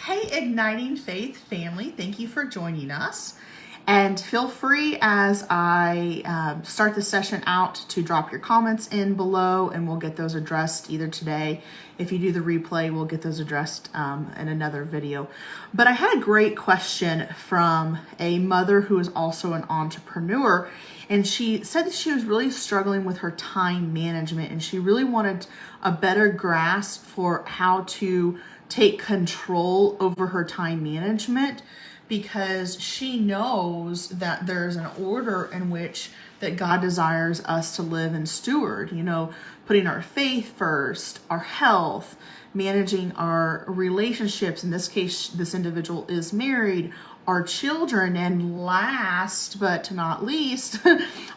Hey, Igniting Faith family, thank you for joining us. And feel free as I start the session out to drop your comments in below and we'll get those addressed either today. If you do the replay, we'll get those addressed in another video. But I had a great question from a mother who is also an entrepreneur. And she said that she was really struggling with her time management and she really wanted a better grasp for how to take control over her time management, because she knows that there's an order in which that God desires us to live and steward, putting our faith first, our health, managing our relationships. In this case, this individual is married, our children, and last but not least,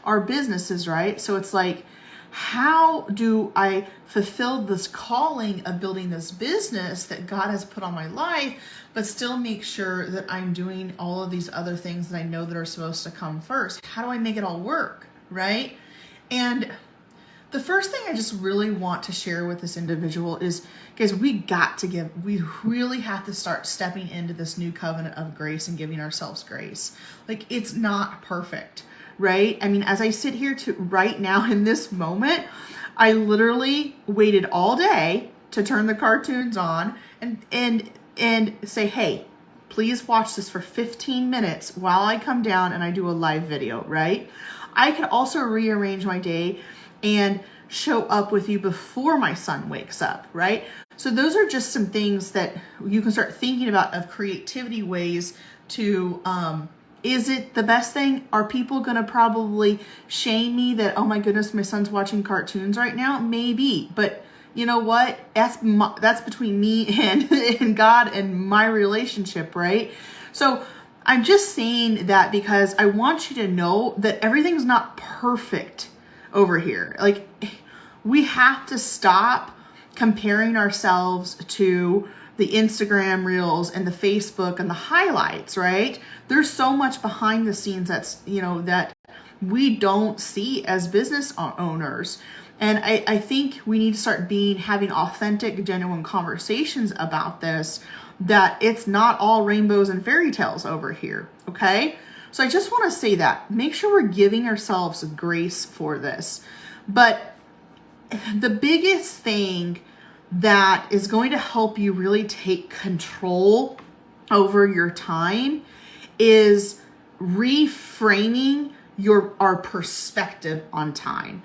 our businesses, right? So it's like, how do I fulfill this calling of building this business that God has put on my life, but still make sure that I'm doing all of these other things that I know that are supposed to come first? How do I make it all work, right? And the first thing I just really want to share with this individual is, guys, we really have to start stepping into this new covenant of grace and giving ourselves grace. Like, it's not perfect, right? I mean, as I sit here right now in this moment, I literally waited all day to turn the cartoons on and say, hey, please watch this for 15 minutes while I come down and I do a live video, right? I could also rearrange my day and show up with you before my son wakes up, right? So those are just some things that you can start thinking about of creativity ways to, is it the best thing? Are people going to probably shame me that, oh my goodness, my son's watching cartoons right now? Maybe, but you know what? That's between me and God and my relationship, right? So I'm just saying that because I want you to know that everything's not perfect over here. Like, we have to stop comparing ourselves to the Instagram reels and the Facebook and the highlights, right? There's so much behind the scenes that's, that we don't see as business owners. And I think we need to start having authentic, genuine conversations about this, that it's not all rainbows and fairy tales over here, okay? So I just want to say that. Make sure we're giving ourselves grace for this. But the biggest thing that is going to help you really take control over your time is reframing our perspective on time.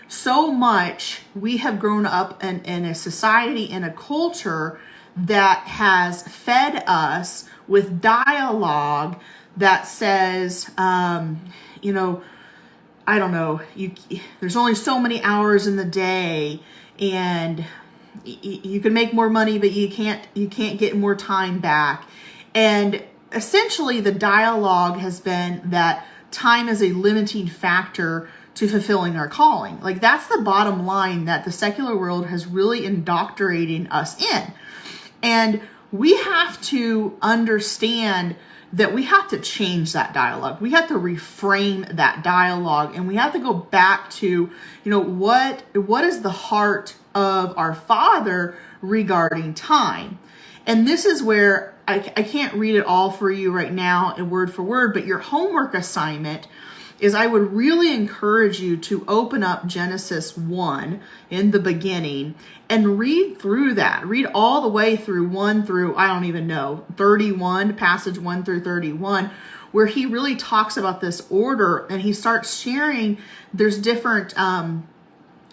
So much we have grown up in a society, in a culture that has fed us with dialogue that says, I don't know, there's only so many hours in the day, and you can make more money, but you can't get more time back. And essentially the dialogue has been that time is a limiting factor to fulfilling our calling. Like, that's the bottom line that the secular world has really indoctrinating us in. And we have to understand that we have to change that dialogue. We have to reframe that dialogue, and we have to go back to, what is the heart of our Father regarding time. And this is where I can't read it all for you right now in word for word, but your homework assignment is, I would really encourage you to open up Genesis 1 in the beginning and read through that. Read all the way through 1 through, 31, passage 1 through 31, where he really talks about this order, and he starts sharing, there's different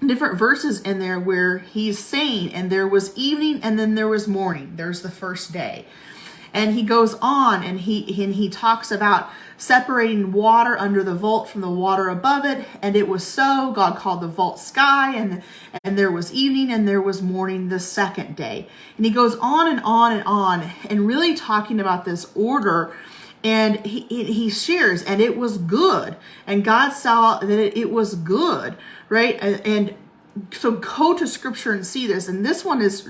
verses in there where he's saying, and there was evening and then there was morning. There's the first day. And he goes on and he talks about separating water under the vault from the water above it. And it was so. God called the vault sky, and there was evening and there was morning the second day. And he goes on and on and on, and really talking about this order. And he shares, and it was good. And God saw that it was good, right? And so go to scripture and see this. And this one is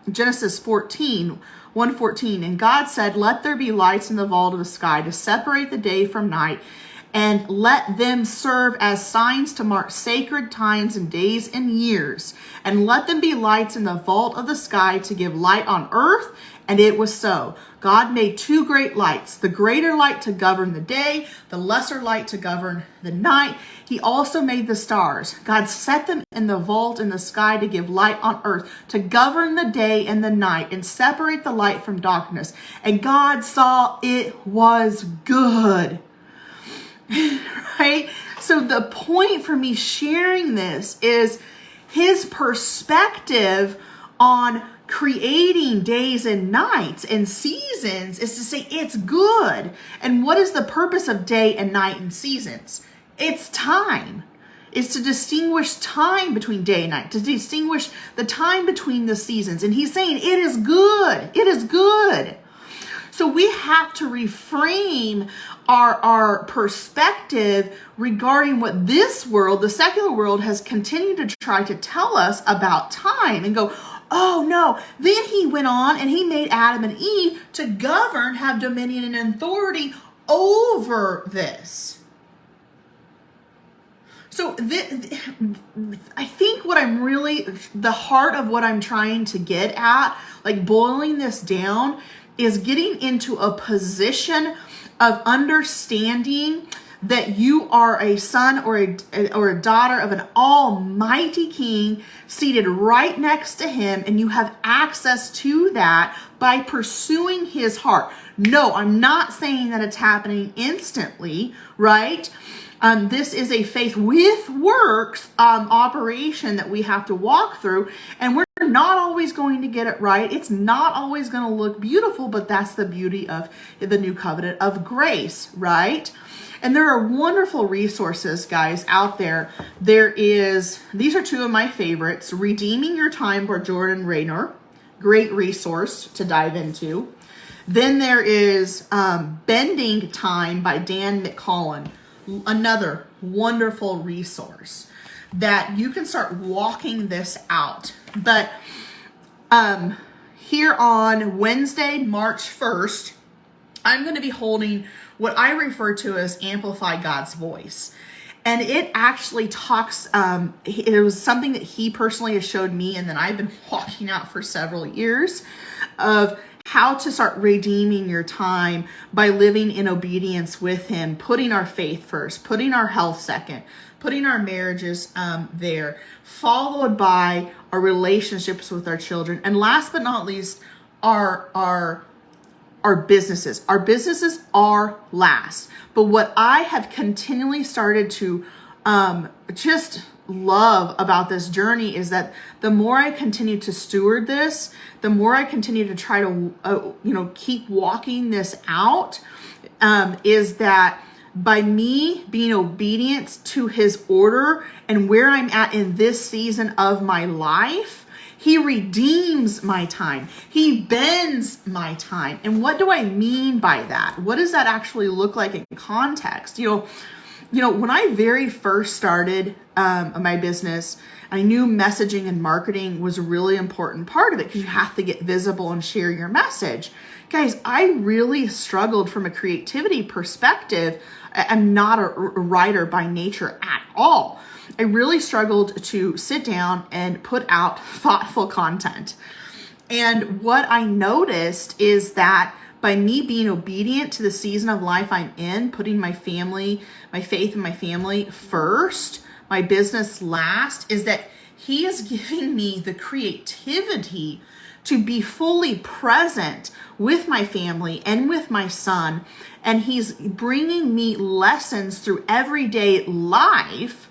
Genesis 1:14. And God said, let there be lights in the vault of the sky to separate the day from night, and let them serve as signs to mark sacred times and days and years. And let them be lights in the vault of the sky to give light on earth And it was so. God made two great lights, the greater light to govern the day, the lesser light to govern the night. He also made the stars. God set them in the vault in the sky to give light on earth, to govern the day and the night, and separate the light from darkness. And God saw it was good. Right? So the point for me sharing this is his perspective on creating days and nights and seasons is to say it's good. And what is the purpose of day and night and seasons? It's time. It's to distinguish time between day and night, to distinguish the time between the seasons. And he's saying it is good. It is good. So we have to reframe our perspective regarding what this world, the secular world, has continued to try to tell us about time and go, oh no. Then he went on and he made Adam and Eve to govern, have dominion and authority over this. So I think what I'm really, the heart of what I'm trying to get at, like boiling this down, is getting into a position of understanding that you are a son or a daughter of an almighty king seated right next to him, and you have access to that by pursuing his heart. No, I'm not saying that it's happening instantly, right? This is a faith with works operation that we have to walk through, and we're not always going to get it right. It's not always going to look beautiful, but that's the beauty of the new covenant of grace, right? And there are wonderful resources, guys, out there. These are two of my favorites. Redeeming Your Time by Jordan Raynor, great resource to dive into. Then there is Bending Time by Dan McCollin, another wonderful resource that you can start walking this out. But here on Wednesday, March 1st, I'm going to be holding what I refer to as Amplify God's Voice. And it actually talks, it was something that he personally has showed me and that I've been walking out for several years, of how to start redeeming your time by living in obedience with him, putting our faith first, putting our health second, putting our marriages there, followed by our relationships with our children. And last but not least, our businesses. Our businesses are last. But what I have continually started to just love about this journey is that the more I continue to steward this, the more I continue to try to, keep walking this out, is that by me being obedient to his order and where I'm at in this season of my life, he redeems my time. He bends my time. And what do I mean by that? What does that actually look like in context? When I very first started my business, I knew messaging and marketing was a really important part of it because you have to get visible and share your message. Guys, I really struggled from a creativity perspective. I'm not a writer by nature at all. I really struggled to sit down and put out thoughtful content. And what I noticed is that by me being obedient to the season of life I'm in, putting my family, my faith in my family first, my business last, is that he is giving me the creativity to be fully present with my family and with my son. And he's bringing me lessons through everyday life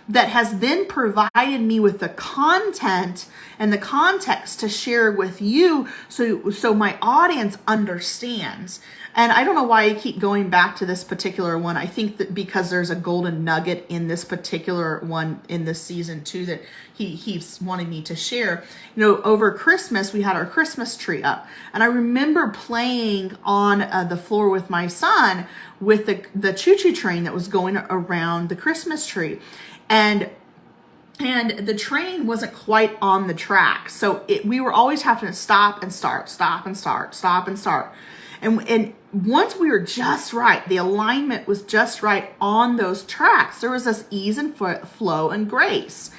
that has then provided me with the content and the context to share with you so my audience understands. And I don't know why I keep going back to this particular one. I think that because there's a golden nugget in this particular one in this season too that he's wanting me to share. Over Christmas, we had our Christmas tree up. And I remember playing on the floor with my son with the choo-choo train that was going around the Christmas tree. And the train wasn't quite on the track. So we were always having to stop and start, stop and start, stop and start. And once we were just right, the alignment was just right on those tracks, there was this ease and flow and grace.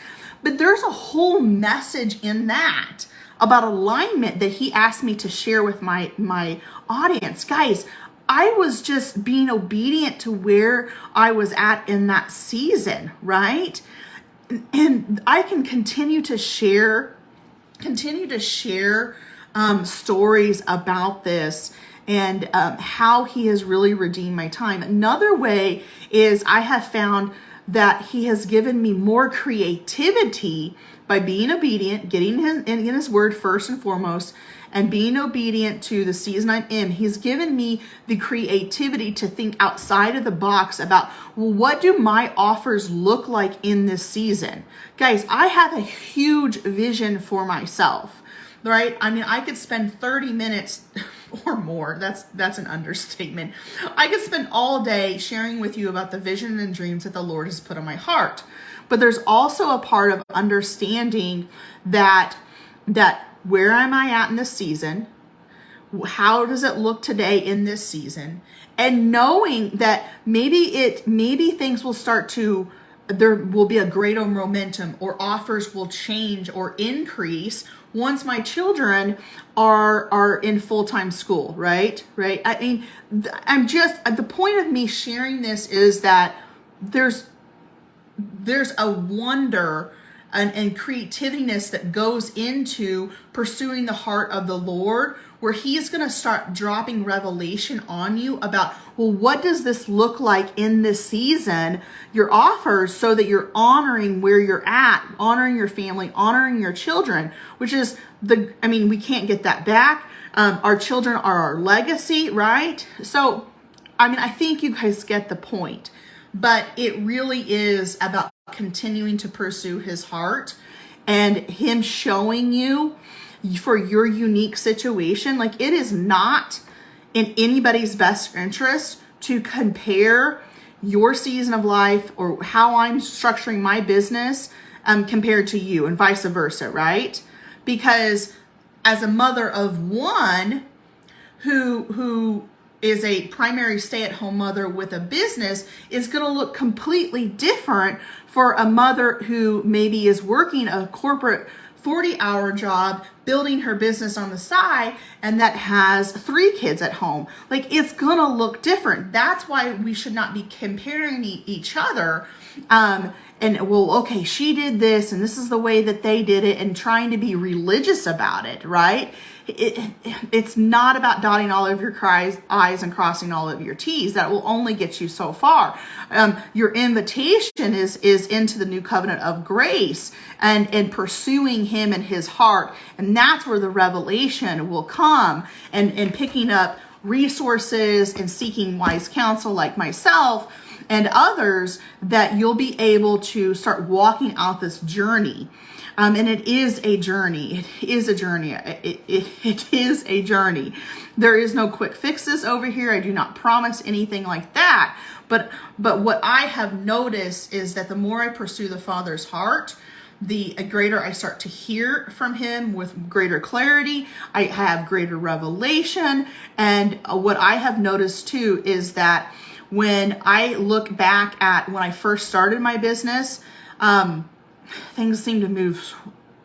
But there's a whole message in that about alignment that he asked me to share with my audience. Guys, I was just being obedient to where I was at in that season, right? And I can continue to share stories about this and how he has really redeemed my time. Another way is I have found that he has given me more creativity by being obedient, getting in his word first and foremost, and being obedient to the season I'm in. He's given me the creativity to think outside of the box about, well, what do my offers look like in this season? Guys, I have a huge vision for myself, right? I mean, I could spend 30 minutes or more. That's an understatement. I could spend all day sharing with you about the vision and dreams that the Lord has put on my heart. But there's also a part of understanding that where am I at in this season? How does it look today in this season? And knowing that maybe things will start to, there will be a greater momentum, or offers will change or increase once my children are in full-time school, right? I mean, the point of me sharing this is that there's a wonder and creativeness that goes into pursuing the heart of the Lord, where he's going to start dropping revelation on you about, well, what does this look like in this season, your offers, so that you're honoring where you're at, honoring your family, honoring your children, which is we can't get that back. Our children are our legacy, right? So, I think you guys get the point, but it really is about continuing to pursue his heart and him showing you for your unique situation. Like, it is not in anybody's best interest to compare your season of life or how I'm structuring my business compared to you, and vice versa, right? Because as a mother of one who is a primary stay-at-home mother with a business, is going to look completely different for a mother who maybe is working a corporate 40-hour job, building her business on the side, and that has 3 kids at home. Like, it's going to look different. That's why we should not be comparing each other. And, well, okay, she did this, and this is the way that they did it, and trying to be religious about it, right? It's not about dotting all of your I's and crossing all of your T's. That will only get you so far. Your invitation is into the new covenant of grace and pursuing him and his heart. And that's where the revelation will come, and picking up resources and seeking wise counsel like myself and others, that you'll be able to start walking out this journey. And it is a journey. It is a journey. It is a journey. There is no quick fixes over here. I do not promise anything like that. But what I have noticed is that the more I pursue the Father's heart, the greater I start to hear from him with greater clarity. I have greater revelation. And what I have noticed too is that when I look back at when I first started my business, things seem to move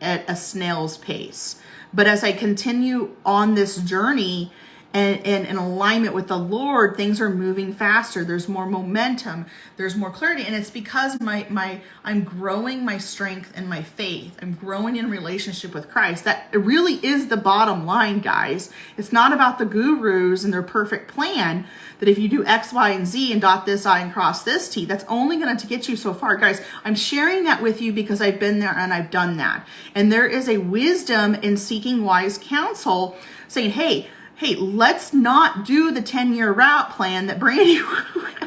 at a snail's pace. But as I continue on this journey and in alignment with the Lord, things are moving faster. There's more momentum. There's more clarity. And it's because I'm growing my strength and my faith. I'm growing in relationship with Christ. That really is the bottom line, guys. It's not about the gurus and their perfect plan, that if you do X, Y, and Z and dot this I and cross this T, that's only going to get you so far. Guys, I'm sharing that with you because I've been there and I've done that. And there is a wisdom in seeking wise counsel, saying, hey, let's not do the 10-year route plan that Brandy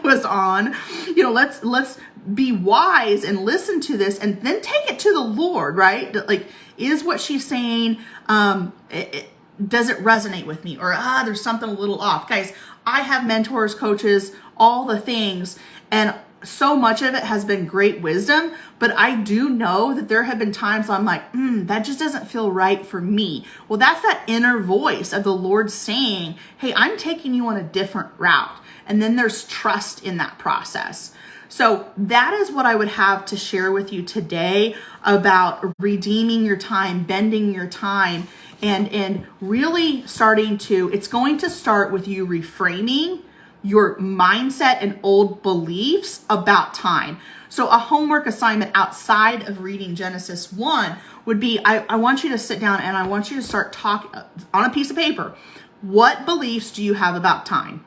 was on. Let's be wise and listen to this and then take it to the Lord, right? Like, is what she's saying, does it resonate with me? Or, there's something a little off. Guys, I have mentors, coaches, all the things, and so much of it has been great wisdom, but I do know that there have been times I'm like, that just doesn't feel right for me. Well, that's that inner voice of the Lord saying, hey, I'm taking you on a different route. And then there's trust in that process. So that is what I would have to share with you today about redeeming your time, bending your time, and really starting to, it's going to start with you reframing your mindset and old beliefs about time. So a homework assignment outside of reading Genesis 1 would be, I want you to sit down and I want you to start talking on a piece of paper. What beliefs do you have about time?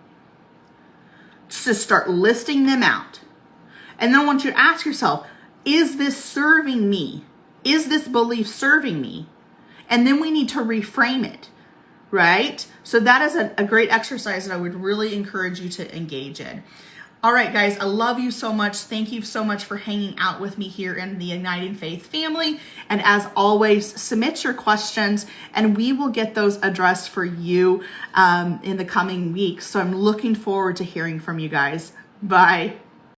To start listing them out. And then I want you to ask yourself, is this serving me? Is this belief serving me? And then we need to reframe it, right? So that is a great exercise that I would really encourage you to engage in. All right, guys, I love you so much. Thank you so much for hanging out with me here in the Igniting Faith family. And as always, submit your questions and we will get those addressed for you in the coming weeks. So I'm looking forward to hearing from you guys. Bye.